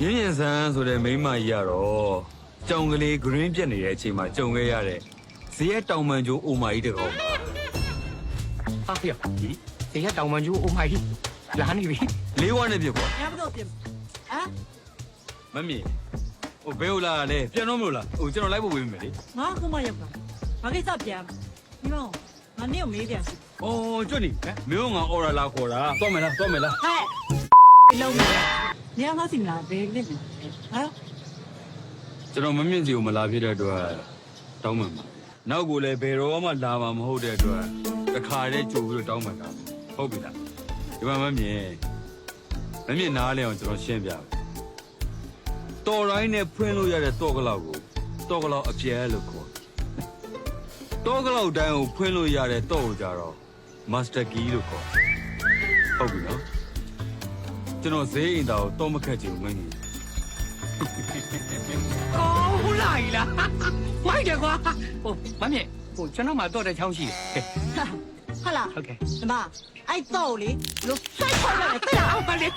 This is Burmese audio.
ရင်းရင်ဆန်းဆိုတဲ့မိန်းမကြီးကတော့ကြောင်ကလေး green ပြက်နေတဲ့အချိန်မှာကြုံခဲ့ရတဲ့ဇေယျတောင်ပန်ကျိုးအိုမာကြီးတကောင်ပါ ဟာဖေဒီရတောင်မန်ကျူအိုမိုင်လာနေပြီ လေးဝါနဲ့ပြက်ကွာ ရမတော့ပြင်ဟမ် မမြင်ဟိုဘဲဟုတ်လားလေပြန်တော့မလို့လားဟိုကျွန်တော်လိုက်ဖို့ဝေးမယ်လေ ငါခုမှရောက်တာဘာကိစ္စပြန်ဒီမောင်ငါနေ့ကိုမေးပြန်စီ အော်ကျွတ်နေမင်းကငါအော်ရလာခေါ်တာသွားမယ်လားသွားမယ်လား ဟဲ့ဒီလုံးနေငါစီမလားဘယ်နည်းလဲဟမ် ကျွန်တော်မမြင့်စီကိုမလာဖြစ်တဲ့အတွက်တောင်းပန်ပါနောက်ကိုလည်းဘယ်တော့မှလာမှာမဟုတ်တဲ့အတွက်တစ်ခါတည်းကြိုပြီးတော့တောင်းပန်တာဟုတ်ပြီလားဒီမှာမမြင်နားလဲအောင်ကျွန်တော်ရှင်းပြပါတော်တိုင်းနဲ့ဖွင့်လို့ရတဲ့တော့ကလောက်ကိုတော့ကလောက်အပြဲလို့ခေါ်တော့ကလောက်တိုင်းကိုဖွင့်လို့ရတဲ့တော့ကိုကြတော့ master key လို့ခေါ်ဟုတ်ပြီနော်ကျွန်တော်ဈေးအိမ်သားကိုတော့မခက်ချင်ဘူးမင်းကြီး ကောင်းဘူးလားဟိလားမိုက်တယ်ကွာဟိုမမြင်ဟိုကျွန်တော်မှတော့တဲ့ချောင်းရှိတယ် ဟာလား ဟုတ်ကဲ့ ဒီမအဲ့တော့လေလို့စိုက်ခေါ်ရတယ်တဲ့လား အောက်ပါလေ